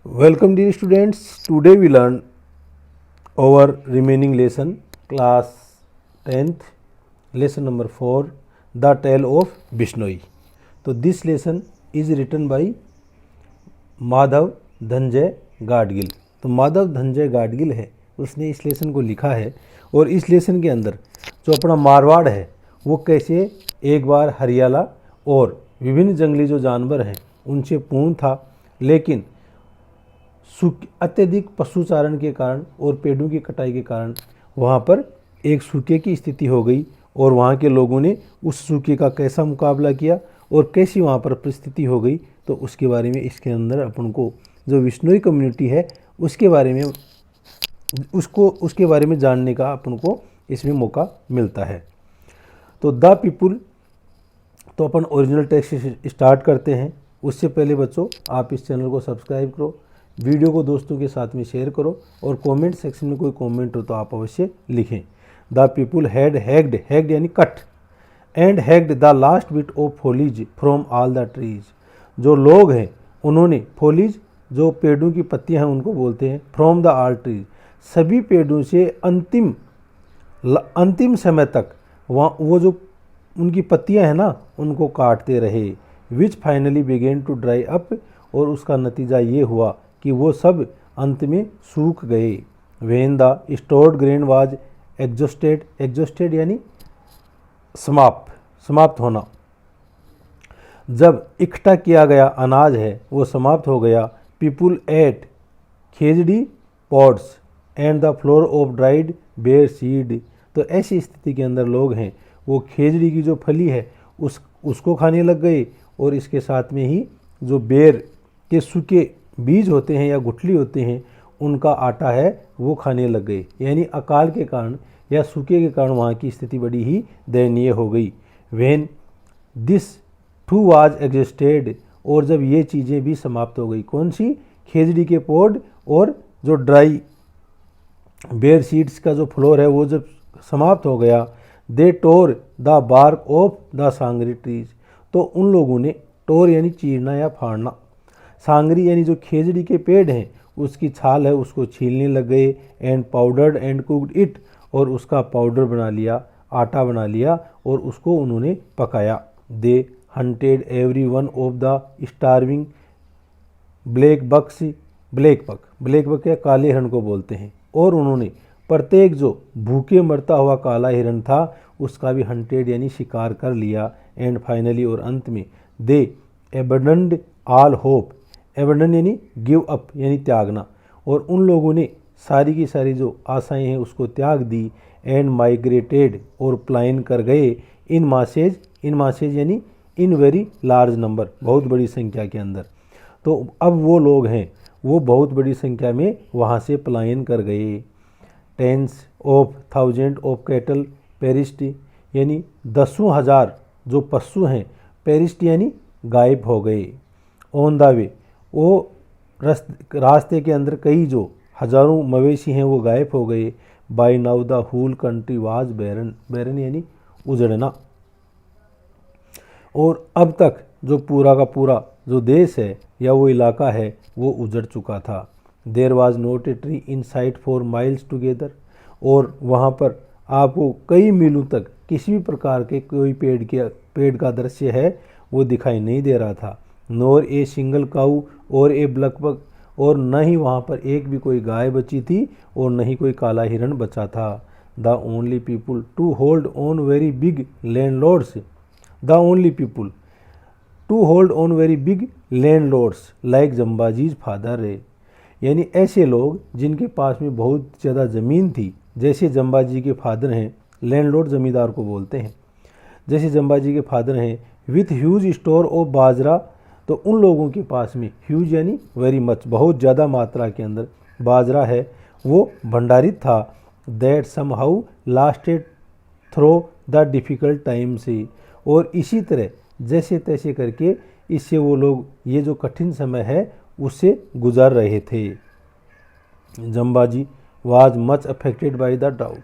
Welcome dear students. Today we learn our remaining lesson, class 10th, lesson number 4, The Tale of Bishnoi. So this lesson is written by Madhav Dhananjay Gadgil. तो माधव धनंजय गाडगिल है, उसने इस lesson को लिखा है और इस लेसन के अंदर जो अपना मारवाड़ है वो कैसे एक बार हरियाला और विभिन्न जंगली जो जानवर हैं उनसे पूर्ण था, लेकिन अत्यधिक पशुचारण के कारण और पेड़ों की कटाई के कारण वहाँ पर एक सूखे की स्थिति हो गई और वहाँ के लोगों ने उस सूखे का कैसा मुकाबला किया और कैसी वहाँ पर परिस्थिति हो गई, तो उसके बारे में इसके अंदर अपन को जो बिश्नोई कम्युनिटी है उसके बारे में जानने का अपन को इसमें मौका मिलता है. तो द पीपुल, तो अपन ओरिजिनल टेक्स्ट से स्टार्ट करते हैं. उससे पहले बच्चों आप इस चैनल को सब्सक्राइब करो, वीडियो को दोस्तों के साथ में शेयर करो और कमेंट सेक्शन में कोई कमेंट हो तो आप अवश्य लिखें. द पीपुल हैड हैग्ड यानी cut and hacked the last bit of foliage from all the trees. जो लोग हैं उन्होंने फॉलीज जो पेड़ों की पत्तियां हैं उनको बोलते हैं, फ्रॉम द ऑल ट्रीज सभी पेड़ों से अंतिम समय तक वहाँ वो जो उनकी पत्तियां हैं ना उनको काटते रहे. Which finally began to dry up, और उसका नतीजा ये हुआ कि वो सब अंत में सूख गए. When the stored grain was exhausted यानी समाप्त होना. जब इकट्ठा किया गया अनाज है वो समाप्त हो गया. People ate khejri pods and the flour of dried ber seed. तो ऐसी स्थिति के अंदर लोग हैं वो खेजड़ी की जो फली है उसको खाने लग गए और इसके साथ में ही जो बेर के सूखे बीज होते हैं या गुठली होते हैं उनका आटा है वो खाने लग गए. यानी अकाल के कारण या सूखे के कारण वहाँ की स्थिति बड़ी ही दयनीय हो गई. When this too was existed, और जब ये चीज़ें भी समाप्त हो गई. कौन सी? खेजड़ी के पौध और जो ड्राई बेर सीड्स का जो फ्लोर है वो जब समाप्त हो गया. They tore the bark of the sangri trees. तो उन लोगों ने टोर यानी चीरना या फाड़ना, सांगरी यानी जो खेजड़ी के पेड़ हैं उसकी छाल है उसको छीलने लग गए. And powdered and cooked it, और उसका पाउडर बना लिया, आटा बना लिया और उसको उन्होंने पकाया. They hunted every one of the starving black buck या काले हिरण को बोलते हैं, और उन्होंने प्रत्येक जो भूखे मरता हुआ काला हिरण था उसका भी हंटेड यानी शिकार कर लिया. एंड फाइनली, और अंत में, दे एबंडन्ड ऑल होप. एबंडन यानी गिव अप यानी त्यागना, और उन लोगों ने सारी की सारी जो आशाएं हैं उसको त्याग दी. एंड माइग्रेटेड, और प्लाइन कर गए. इन मासेज यानी इन वेरी लार्ज नंबर, बहुत बड़ी संख्या के अंदर. तो अब वो लोग हैं वो बहुत बड़ी संख्या में वहाँ से पलायन कर गए. Tens of thousand of cattle perished, यानी 10,000 जो पशु हैं पेरिस्ट यानी गायब हो गए. ऑन द वे, वो रास्ते के अंदर कई जो हजारों मवेशी हैं वो गायब हो गए. By now the whole country was barren यानी उजड़ना. और अब तक जो पूरा का पूरा जो देश है या वो इलाका है वो उजड़ चुका था. There was not a tree in sight for miles together, और वहाँ पर आपको कई मीलों तक किसी भी प्रकार के कोई पेड़ का दृश्य है वो दिखाई नहीं दे रहा था. नोर ए सिंगल काऊ और ए ब्लैकबक, और न ही वहाँ पर एक भी कोई गाय बची थी और न ही कोई काला हिरण बचा था. The only people to hold on very big landlords, the only people to hold on very big landlords like Jambaji's father Rai. यानी ऐसे लोग जिनके पास में बहुत ज़्यादा ज़मीन थी, जैसे जम्बाजी के फादर हैं, लैंडलॉर्ड ज़मींदार को बोलते हैं, जैसे जम्बाजी के फादर हैं. विथ ह्यूज स्टोर ऑफ बाजरा, तो उन लोगों के पास में ह्यूज यानी वेरी मच, बहुत ज़्यादा मात्रा के अंदर बाजरा है वो भंडारित था. That somehow lasted through the difficult time से, और इसी तरह जैसे तैसे करके इससे वो लोग ये जो कठिन समय है उससे गुजर रहे थे. Jambaji was much affected by the drought.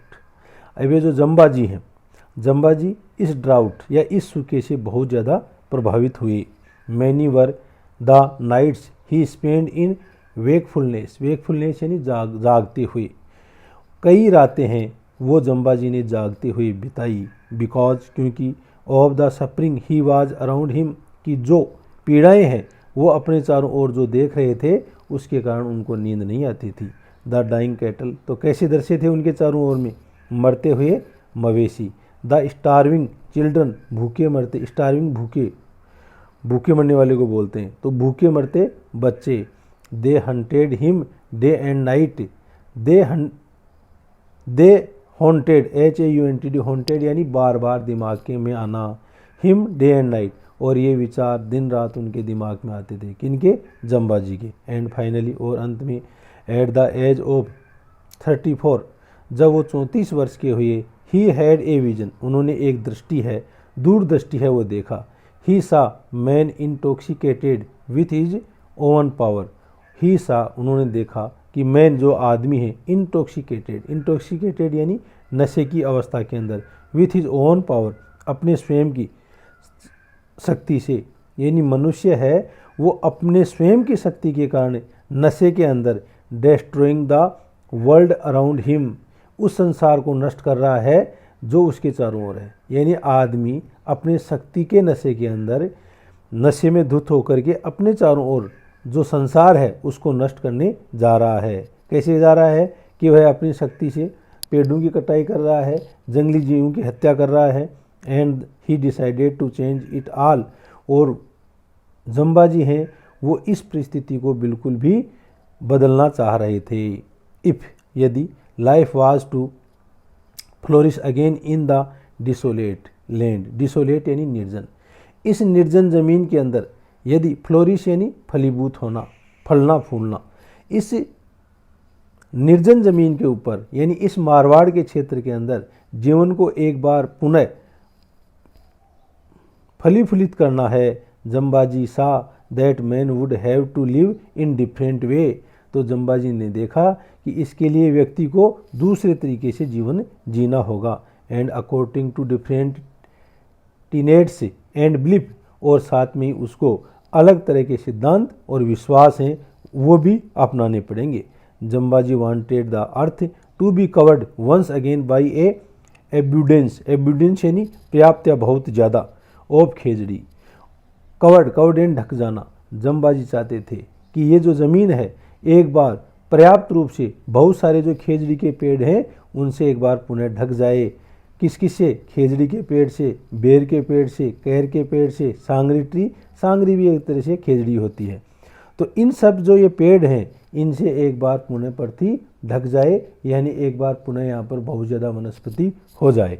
अब ये जो जम्बाजी हैं, जम्बाजी इस ड्राउट या इस सूखे से बहुत ज़्यादा प्रभावित हुए. Many were the nights he spend in wakefulness, wakefulness यानी जागते हुए। कई रातें हैं वो जम्बाजी ने जागते हुए बिताई, बिकॉज क्योंकि of the suffering he was around him, कि जो पीड़ाएं हैं वो अपने चारों ओर जो देख रहे थे उसके कारण उनको नींद नहीं आती थी। द डाइंग कैटल, तो कैसे दृश्य थे उनके चारों ओर में, मरते हुए मवेशी। द स्टार्विंग चिल्ड्रन, भूखे मरते, स्टार्विंग भूखे, भूखे मरने वाले को बोलते हैं, तो भूखे मरते बच्चे। They hunted him day and night, they haunted, HAUNTED, haunted यानी बार बार दिमाग के में आना, हिम डे एंड नाइट, और ये विचार दिन रात उनके दिमाग में आते थे, किनके, जम्बाजी के। एंड फाइनली, और अंत में, एट द एज ऑफ 34, जब वो 34 वर्ष के हुए, ही हैड ए विजन, उन्होंने एक दृष्टि है, दूरदृष्टि है वो देखा। He saw man intoxicated with his own power, he saw उन्होंने देखा कि मैन जो आदमी है, इंटॉक्सिकेटेड, इंटॉक्सिकेटेड यानी नशे की अवस्था के अंदर, विथ हिज ओन पावर, अपने स्वयं की शक्ति से, यानी मनुष्य है वो अपने स्वयं की शक्ति के कारण नशे के अंदर, destroying the world around him, उस संसार को नष्ट कर रहा है जो उसके चारों ओर है। यानी आदमी अपने शक्ति के नशे के अंदर, नशे में धुत होकर के अपने चारों ओर जो संसार है उसको नष्ट करने जा रहा है। कैसे जा रहा है, कि वह अपनी शक्ति से पेड़ों की कटाई कर रहा है, जंगली जीवों की हत्या कर रहा है। And he decided to change it all, और जम्बाजी हैं वो इस परिस्थिति को बिल्कुल भी बदलना चाह रहे थे। इफ़, यदि, life was to flourish again in the desolate land, desolate यानी निर्जन, इस निर्जन जमीन के अंदर यदि, फ्लोरिश यानी फलीभूत होना, फलना फूलना, इस निर्जन जमीन के ऊपर यानी इस मारवाड़ के क्षेत्र के अंदर जीवन को एक बार पुनः फलीफुलित करना है, Jambaji saw that man would have to live in different way, तो जम्बाजी ने देखा कि इसके लिए व्यक्ति को दूसरे तरीके से जीवन जीना होगा। And according to different tenets and belief, और साथ में उसको अलग तरह के सिद्धांत और विश्वास हैं वो भी अपनाने पड़ेंगे। Jambhaji wanted the earth to be covered once again by a abundance, abundance यानी पर्याप्त या बहुत ज़्यादा, of khejri, covered, covered and ढक जाना। जम्बाजी चाहते थे कि ये जो ज़मीन है एक बार पर्याप्त रूप से बहुत सारे जो खेजड़ी के पेड़ हैं उनसे एक बार पुनः ढक जाए। किस किस से, खेजड़ी के पेड़ से, बेर के पेड़ से, कैर के पेड़ से, सांगरी ट्री, सांगरी भी एक तरह से खेजड़ी होती है, तो इन सब जो ये पेड़ हैं इनसे एक बार पुनः पृथ्वी ढक जाए, यानी एक बार पुनः यहाँ पर बहुत ज़्यादा वनस्पति हो जाए।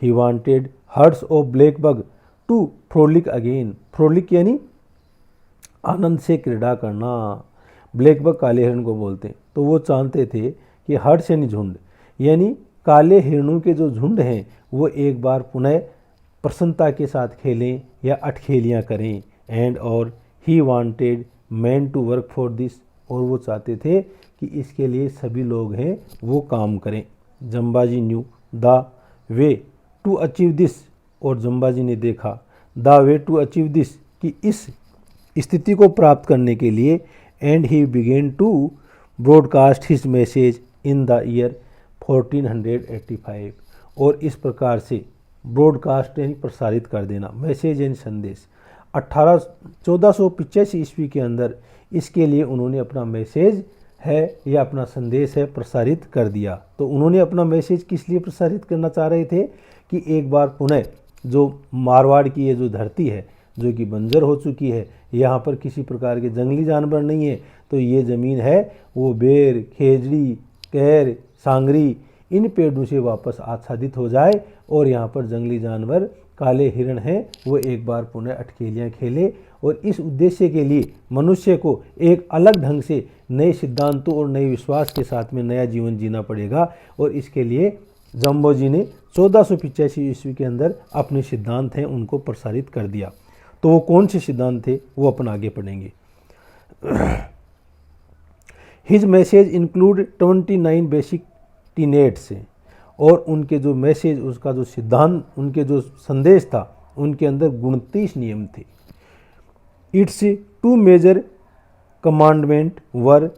He wanted herds of black buck to frolic again, frolic यानी आनंद से क्रीड़ा करना, ब्लैक बग काले हिरण को बोलते हैं, तो वो चाहते थे कि हर्ड्स यानी झुंड, यानी काले हिरणों के जो झुंड हैं वो एक बार पुनः प्रसन्नता के साथ खेलें या अटखेलियाँ करें। एंड और he wanted man to work for this, और वो चाहते थे कि इसके लिए सभी लोग हैं वो काम करें। Jambhaji knew the way to achieve this, और जम्बाजी ने देखा the way to achieve this, कि इस स्थिति को प्राप्त करने के लिए। And he began to broadcast his message in the year 1485, और इस प्रकार से ब्रॉडकास्ट यानी प्रसारित कर देना, मैसेज यानी संदेश, 1485 ईस्वी के अंदर इसके लिए उन्होंने अपना मैसेज है या अपना संदेश है प्रसारित कर दिया। तो उन्होंने अपना मैसेज किस लिए प्रसारित करना चाह रहे थे, कि एक बार पुनः जो मारवाड़ की ये जो धरती है जो कि बंजर हो चुकी है, यहाँ पर किसी प्रकार के जंगली जानवर नहीं है, तो ये ज़मीन है वो बेर, खेजड़ी, कैर, सांगरी, इन पेड़ों से वापस आच्छादित हो जाए, और यहाँ पर जंगली जानवर काले हिरण हैं वो एक बार पुनः अटखेलियाँ खेले। और इस उद्देश्य के लिए मनुष्य को एक अलग ढंग से नए सिद्धांतों और नए विश्वास के साथ में नया जीवन जीना पड़ेगा, और इसके लिए जम्बाजी ने 1485 ईस्वी के अंदर अपने सिद्धांत हैं उनको प्रसारित कर दिया। तो वो कौन से सिद्धांत थे वो अपन आगे पढ़ेंगे। His message include 29 basic tenets, और उनके जो मैसेज, उसका जो सिद्धांत, उनके जो संदेश था उनके अंदर 29 नियम थे। Its two major commandment were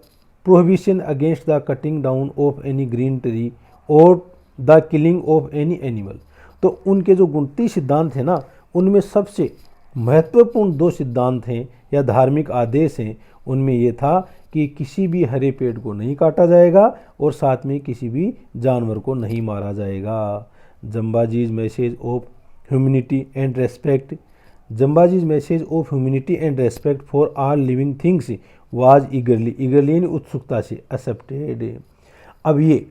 prohibition against the cutting down of any green tree or the killing of any animal। तो उनके जो गुणती सिद्धांत हैं ना, उनमें सबसे महत्वपूर्ण दो सिद्धांत हैं या धार्मिक आदेश हैं। उनमें ये था कि किसी भी हरे पेड़ को नहीं काटा जाएगा और साथ में किसी भी जानवर को नहीं मारा जाएगा। Jambaji's message of humanity and respect, Jambaji's message of humanity and respect for all living things was eagerly यानी उत्सुकता से एक्सेप्टेड। अब ये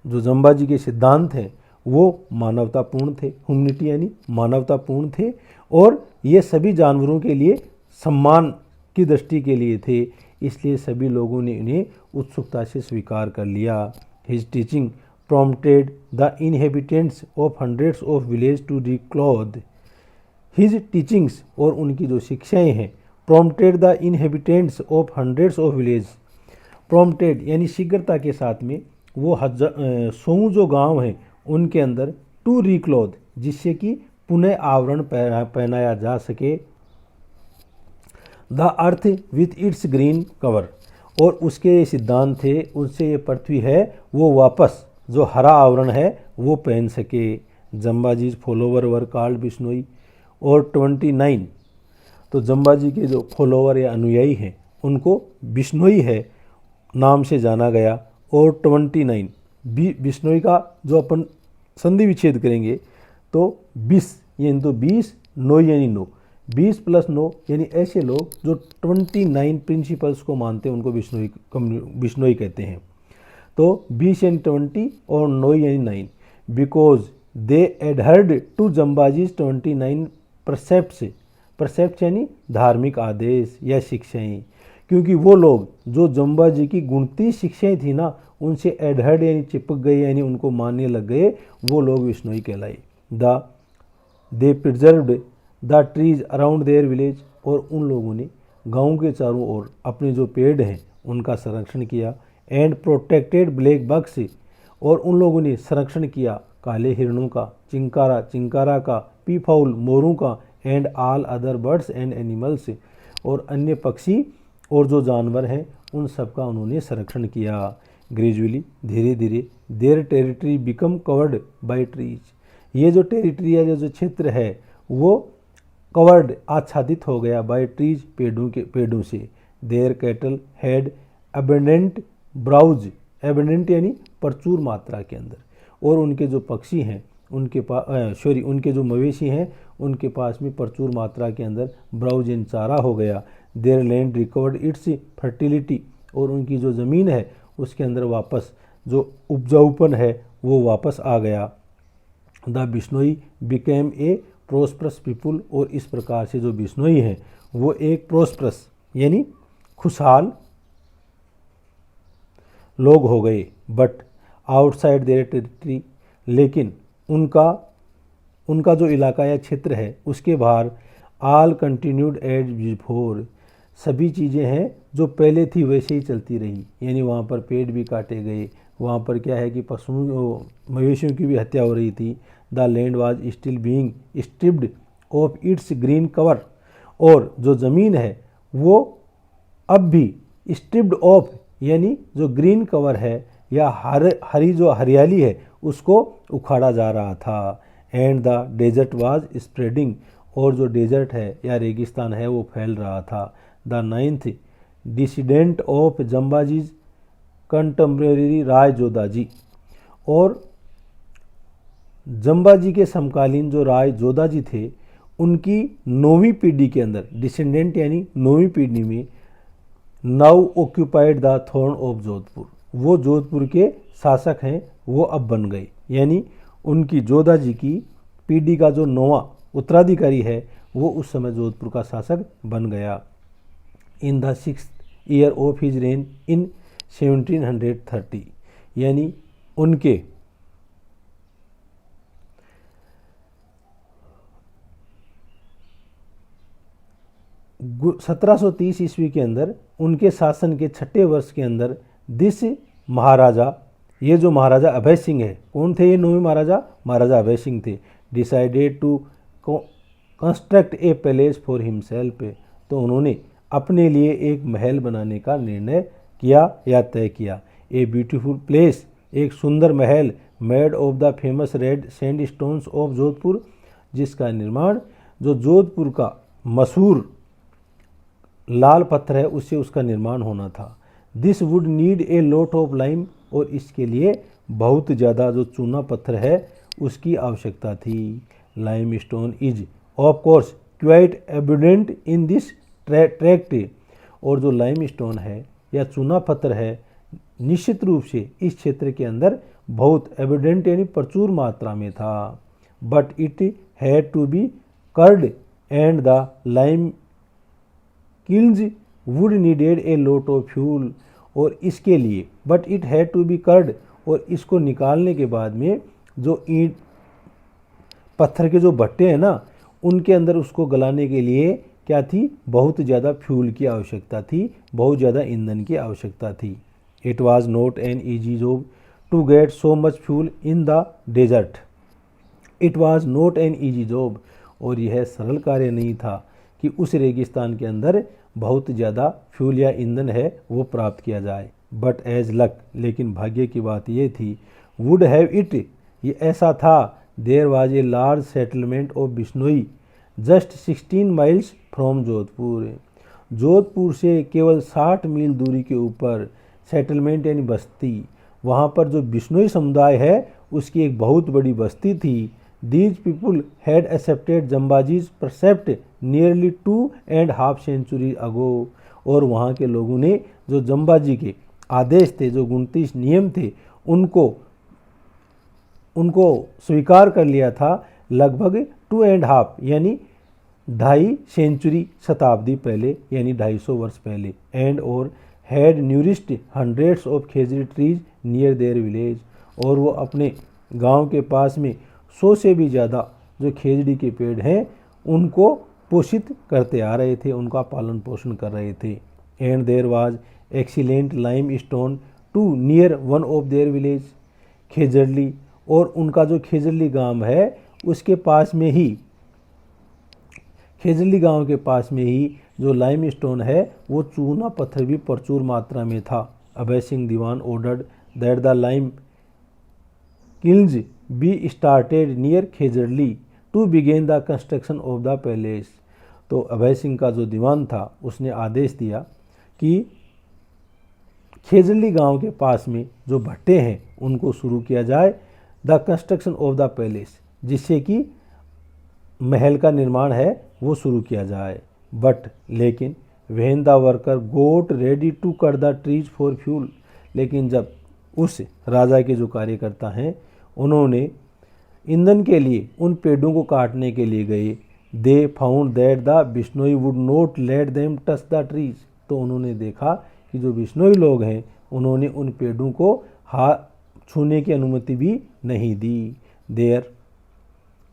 जो जम्बाजी के सिद्धांत हैं वो मानवतापूर्ण थे, ह्यूमैनिटी यानी मानवतापूर्ण थे, और ये सभी जानवरों के लिए सम्मान की दृष्टि के लिए थे, इसलिए सभी लोगों ने इन्हें उत्सुकता से स्वीकार कर लिया। His teaching prompted the inhabitants of hundreds of villages to reclothe। His teachings और उनकी जो शिक्षाएं हैं prompted the inhabitants of hundreds of villages, prompted यानी शीघ्रता के साथ में वो 100 जो गांव हैं उनके अंदर to reclothe जिससे कि पुनः आवरण पहनाया जा सके the earth with its green cover, और उसके ये सिद्धांत थे उनसे ये पृथ्वी है वो वापस जो हरा आवरण है वो पहन सके। जम्बाजीज फॉलोवर वर कॉल्ड बिश्नोई, और 29 तो जम्बाजी के जो फॉलोवर या अनुयायी हैं उनको बिश्नोई है नाम से जाना गया। और 29 बिश्नोई का जो अपन संधि विच्छेद करेंगे तो 20 यानी तो 20 9 यानी 9, 20 प्लस 9 यानी ऐसे लोग जो 29 प्रिंसिपल्स को मानते हैं उनको बिश्नोई कहते हैं। तो 20 यानी 20 और 9 यानी 9, बिकॉज दे एडहर्ड टू जम्बाजीज 29 परसेप्ट्स, परसेप्ट यानी धार्मिक आदेश या शिक्षाएं, क्योंकि वो लोग जो जम्बाजी की गुणती शिक्षाएं थी ना उनसे एडहर्ड यानी चिपक गए यानी उनको मानने लग गए, वो लोग बिश्नोई कहलाए। They preserved the trees around their village, और उन लोगों ने गाँव के चारों ओर अपने जो पेड़ हैं उनका संरक्षण किया। एंड प्रोटेक्टेड ब्लैक बग्स, और उन लोगों ने संरक्षण किया काले हिरणों का, चिंकारा का, पीफाउल मोरों का, and all other birds and animals, और अन्य पक्षी और जो जानवर हैं उन सब का उन्होंने संरक्षण किया। ग्रेजुअली धीरे धीरे their territory become covered by trees, ये जो टेरिटरी या जो क्षेत्र है वो कवर्ड आच्छादित हो गया बाय ट्रीज पेड़ों से। Their cattle had abundant browse, abundant यानी प्रचुर मात्रा के अंदर, और उनके जो पक्षी हैं उनके पास उनके जो मवेशी हैं उनके पास में प्रचुर मात्रा के अंदर ब्राउज यानी चारा हो गया। There land recovered it's fertility, और उनकी जो ज़मीन है उसके अंदर वापस जो उपजाऊपन है वो वापस आ गया। The Bishnoi became a prosperous people, और इस प्रकार से जो बिश्नोई हैं वो एक प्रोस्परस यानी खुशहाल लोग हो गए। बट आउटसाइड देयर टेरिटरी, लेकिन उनका जो इलाका या क्षेत्र है उसके बाहर ऑल कंटिन्यूड एज बिफोर, सभी चीज़ें हैं जो पहले थी वैसे ही चलती रही, यानी वहाँ पर पेड़ भी काटे गए, वहाँ पर क्या है कि पशुओं मवेशियों की भी हत्या हो रही थी। The land was still being stripped of its green cover, और जो ज़मीन है वो अब भी स्ट्रिप्ड ऑफ यानी जो ग्रीन कवर है या हरी जो हरियाली है उसको उखाड़ा जा रहा था। And the desert was spreading, और जो डेजर्ट है या रेगिस्तान है वो फैल रहा था। The 9th descendant of Jambaji's contemporary Rai Jodhaji, और जम्बाजी के समकालीन जो राय जोधाजी थे उनकी 9वीं पीढ़ी के अंदर, डिसेंडेंट यानी 9वीं पीढ़ी में, now occupied the throne of Jodhpur, वो जोधपुर के शासक हैं वो अब बन गए, यानी उनकी जोधाजी की पीढ़ी का जो 9वां उत्तराधिकारी है वो उस समय जोधपुर का शासक बन गया। In the 6th year of his reign in 1730, यानी उनके 1730 ईस्वी के अंदर उनके शासन के 6ठे वर्ष के अंदर दिस महाराजा, ये जो महाराजा अभय सिंह है, कौन थे ये 9वें महाराजा? महाराजा अभय सिंह थे। Decided to construct a palace for himself, तो उन्होंने अपने लिए एक महल बनाने का निर्णय किया या तय किया। ए ब्यूटीफुल प्लेस, एक सुंदर महल, made of the famous red sand stones of Jodhpur, जिसका निर्माण जो जोधपुर का मशहूर लाल पत्थर है उससे उसका निर्माण होना था। This would need a lot of lime, और इसके लिए बहुत ज़्यादा जो चूना पत्थर है उसकी आवश्यकता थी। Limestone is of course quite abundant in this tract, और जो लाइम स्टोन है या चूना पत्थर है निश्चित रूप से इस क्षेत्र के अंदर बहुत एबुडेंट यानी प्रचुर मात्रा में था। But it had to be cured and the lime kilns would needed a lot of fuel, और इसके लिए but it had to be cured, और इसको निकालने के बाद में जो ईंट पत्थर के जो भट्टे हैं ना उनके अंदर उसको गलाने के लिए क्या थी, बहुत ज़्यादा फ्यूल की आवश्यकता थी, बहुत ज़्यादा ईंधन की आवश्यकता थी। It was not an easy job to get so much fuel in the desert. It was not an easy job, और यह सरल कार्य नहीं था कि उस रेगिस्तान के अंदर बहुत ज़्यादा फ्यूल या ईंधन है वो प्राप्त किया जाए। बट एज लक, लेकिन भाग्य की बात ये थी, वुड हैव इट, ये ऐसा था, there was a large settlement of Bishnoi just 16 miles from Jodhpur. Jodhpur से केवल 60 मील दूरी के ऊपर सेटलमेंट यानी बस्ती, वहाँ पर जो बिश्नोई समुदाय है उसकी एक बहुत बड़ी बस्ती थी। These people had accepted Jambaji's precept nearly 2.5 century ago, और वहाँ के लोगों ने जो जम्बाजी के आदेश थे, जो 29 नियम थे, उनको स्वीकार कर लिया था लगभग 2.5 यानी 2.5 सेंचुरी शताब्दी पहले यानी 250 वर्ष पहले। एंड और had nourished hundreds of khejri trees near their village, और वो अपने गांव के पास में 100 से भी ज़्यादा जो खेजड़ी के पेड़ हैं उनको पोषित करते आ रहे थे, उनका पालन पोषण कर रहे थे। And there was excellent limestone too near one of their village Khejarli, और उनका जो खेजड़ली गांव है उसके पास में ही, खेजड़ली गांव के पास में ही जो लाइम स्टोन है वो चूना पत्थर भी प्रचुर मात्रा में था। Abhay Singh Diwan ordered that the lime kilns be started near Khejarli to begin the construction of the palace. तो अभय सिंह का जो दीवान था उसने आदेश दिया कि खेजड़ली गांव के पास में जो भट्टे हैं उनको शुरू किया जाए, the construction of the palace, जिससे कि महल का निर्माण है वो शुरू किया जाए। बट लेकिन when the worker got ready to cut the trees for fuel, लेकिन जब उस राजा के जो कार्यकर्ता हैं उन्होंने ईंधन के लिए उन पेड़ों को काटने के लिए गए, they found that the Bishnoi would not let them touch the trees, तो उन्होंने देखा कि जो बिश्नोई लोग हैं उन्होंने उन पेड़ों को हाथ छूने की अनुमति भी नहीं दी। Their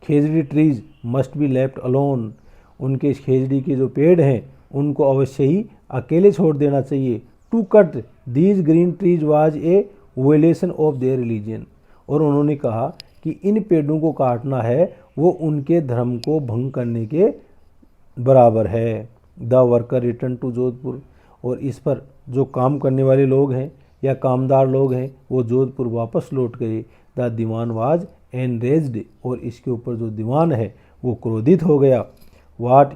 khejri trees must be left alone, उनके खेजड़ी के जो पेड़ हैं उनको अवश्य ही अकेले छोड़ देना चाहिए। To cut these green trees was a violation of their religion, और उन्होंने कहा कि इन पेड़ों को काटना है वो उनके धर्म को भंग करने के बराबर है। The worker return to Jodhpur, और इस पर जो काम करने वाले लोग हैं या कामदार लोग हैं वो जोधपुर वापस लौट गए। द दीवान वाज एनरेज्ड, और इसके ऊपर जो दीवान है वो क्रोधित हो गया। वाट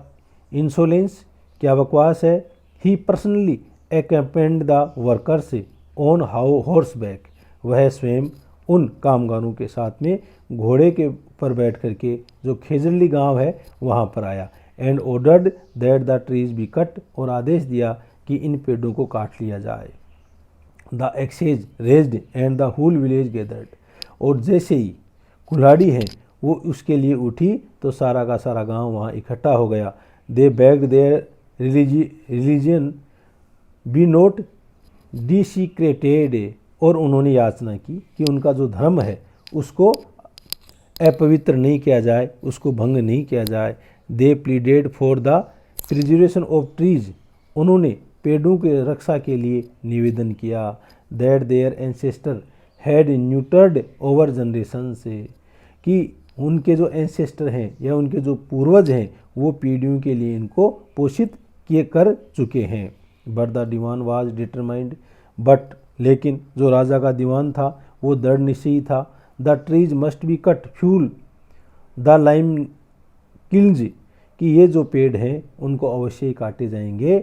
इंसोलेंस, क्या बकवास है। He personally accompanied the workers on horseback, वह स्वयं उन कामगारों के साथ में घोड़े के पर बैठ करके जो खेजड़ली गांव है वहां पर आया। And ordered that the trees be cut, और आदेश दिया कि इन पेड़ों को काट लिया जाए। The axes raised and the whole village gathered, और जैसे ही कुल्हाड़ी है वो उसके लिए उठी तो सारा का सारा गांव वहाँ इकट्ठा हो गया। They begged their religion be not desecrated, और उन्होंने याचना की कि उनका जो धर्म है उसको अपवित्र नहीं किया जाए, उसको भंग नहीं किया जाए। They pleaded for the preservation of trees, उन्होंने पेड़ों के रक्षा के लिए निवेदन किया। That their ancestor had nurtured over generation से, कि उनके जो एंसेस्टर हैं या उनके जो पूर्वज हैं वो पीढ़ियों के लिए इनको पोषित किए कर चुके हैं। But the Diwan was determined, but लेकिन जो राजा का दीवान था वो दृढ़ निश्चयी था। The trees must be cut fuel the lime kilns, कि ये जो पेड़ हैं उनको अवश्य ही काटे जाएंगे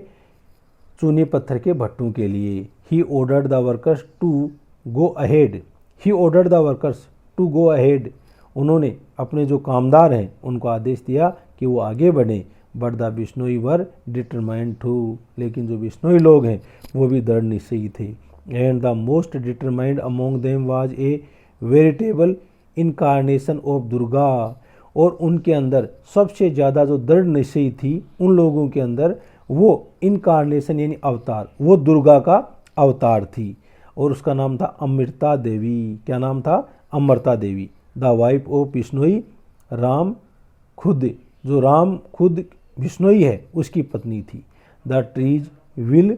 चूने पत्थर के भट्टों के लिए। He ordered the workers to go ahead, he ordered the workers to go ahead, उन्होंने अपने जो कामदार हैं उनको आदेश दिया कि वो आगे बढ़ें। But the Bishnoi were determined to, लेकिन जो बिश्नोई लोग हैं वो भी दृढ़ निश्चयी थे। And the most determined among them was a veritable incarnation of Durga, और उनके अंदर सबसे ज़्यादा जो दृढ़ निश्चयी थी उन लोगों के अंदर वो इनकारनेशन यानी अवतार, वो दुर्गा का अवतार थी और उसका नाम था अमृता देवी। क्या नाम था? Amrita Devi. The wife of Bishnoi Ram Khud, जो राम खुद बिश्नोई है उसकी पत्नी थी। The trees will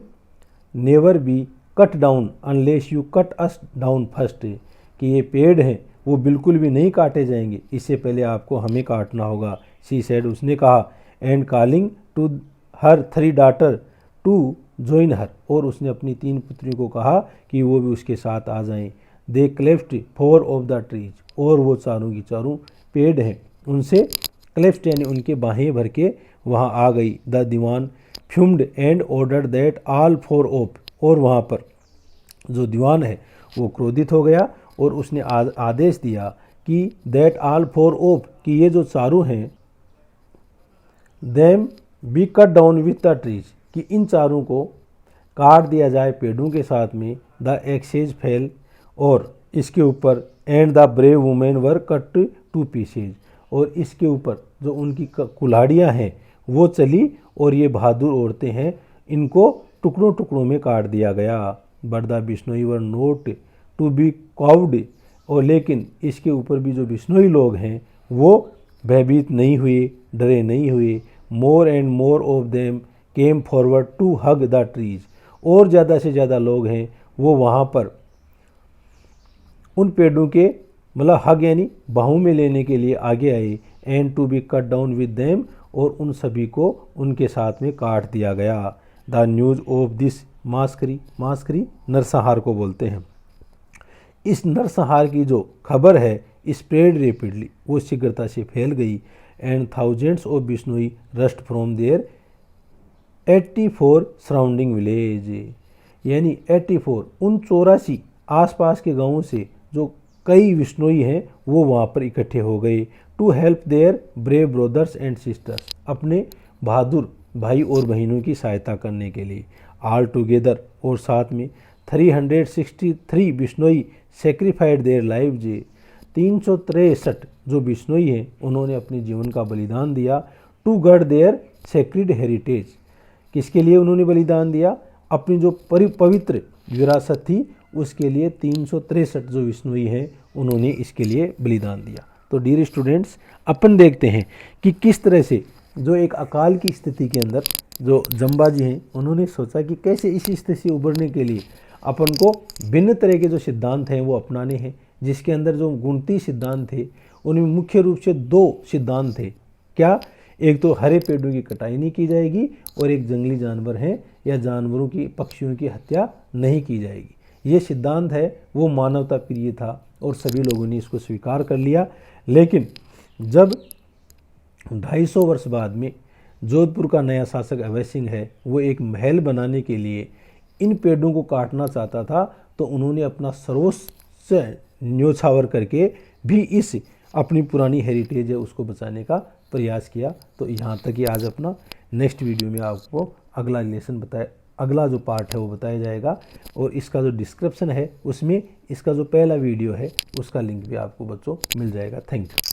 never be cut down unless you cut us down first, कि ये पेड़ हैं वो बिल्कुल भी नहीं काटे जाएंगे, इससे पहले आपको हमें काटना होगा। शी सेड, उसने कहा। And calling to her 3 daughter to join her, और उसने अपनी 3 पुत्रियों को कहा कि वो भी उसके साथ आ जाएं। दे क्लेफ्ट 4 ऑफ द ट्रीज, और वो चारों की चारों पेड़ हैं उनसे क्लेफ्ट यानी उनके बाहें भर के वहाँ आ गई। The Diwan fumed and order that all 4 of, और वहाँ पर जो दीवान है वो क्रोधित हो गया और उसने आदेश दिया कि दैट ऑल 4 ऑफ, कि ये जो चारों हैं them be cut down with the trees, कि इन चारों को काट दिया जाए पेड़ों के साथ में। द एक्सेज फेल, और इसके ऊपर and the brave women were cut to pieces, और इसके ऊपर जो उनकी कुल्हाड़ियाँ हैं वो चली और ये बहादुर औरतें हैं इनको टुकड़ों टुकड़ों में काट दिया गया। But the Bishnoi were not to be cowed, और लेकिन इसके ऊपर भी जो बिश्नोई लोग हैं वो भयभीत नहीं हुए, डरे नहीं हुए। More and more of them came forward to hug the trees, और ज़्यादा से ज़्यादा लोग हैं वो वहाँ पर उन पेड़ों के मतलब हग यानी बाहों में लेने के लिए आगे आए। And to be cut down with them, और उन सभी को उनके साथ में काट दिया गया। द न्यूज़ ऑफ दिस मास्करी, मास्करी नरसंहार को बोलते हैं। इस नरसंहार की जो खबर है स्प्रेड रेपिडली, वो शीघ्रता से फैल गई। And thousands of Bishnoi rushed from their 84 surrounding village, यानी 84 उन 84 आसपास के गांवों से जो कई बिश्नोई हैं वो वहाँ पर इकट्ठे हो गए। To help their brave brothers and sisters, अपने बहादुर भाई और बहनों की सहायता करने के लिए। ऑल टुगेदर, और साथ में 363 बिश्नोई सेक्रीफाइड देयर लाइव, 363 जो बिश्नोई हैं उन्होंने अपने जीवन का बलिदान दिया। To guard their sacred heritage, किसके लिए उन्होंने बलिदान दिया? अपनी जो पवित्र विरासत थी उसके लिए 363 जो बिश्नोई हैं उन्होंने इसके लिए बलिदान दिया। तो डियर स्टूडेंट्स, अपन देखते हैं कि किस तरह से जो एक अकाल की स्थिति के अंदर जो जम्बाजी हैं उन्होंने सोचा कि कैसे इस स्थिति से उभरने के लिए अपन को भिन्न तरह के जो सिद्धांत हैं वो अपनाने हैं, जिसके अंदर जो गुणती सिद्धांत थे उनमें मुख्य रूप से 2 सिद्धांत थे। क्या? एक तो हरे पेड़ों की कटाई नहीं की जाएगी, और एक जंगली जानवर हैं या जानवरों की, पक्षियों की हत्या नहीं की जाएगी। ये सिद्धांत है वो मानवता प्रिय था और सभी लोगों ने इसको स्वीकार कर लिया। लेकिन जब 250 वर्ष बाद में जोधपुर का नया शासक अभय सिंह है वो एक महल बनाने के लिए इन पेड़ों को काटना चाहता था, तो उन्होंने अपना सर्वस्व न्योछावर करके भी इस अपनी पुरानी हेरिटेज है उसको बचाने का प्रयास किया। तो यहाँ तक ही आज अपना, नेक्स्ट वीडियो में आपको अगला लेसन अगला जो पार्ट है वो बताया जाएगा, और इसका जो डिस्क्रिप्शन है उसमें इसका जो पहला वीडियो है उसका लिंक भी आपको बच्चों मिल जाएगा। Thank you.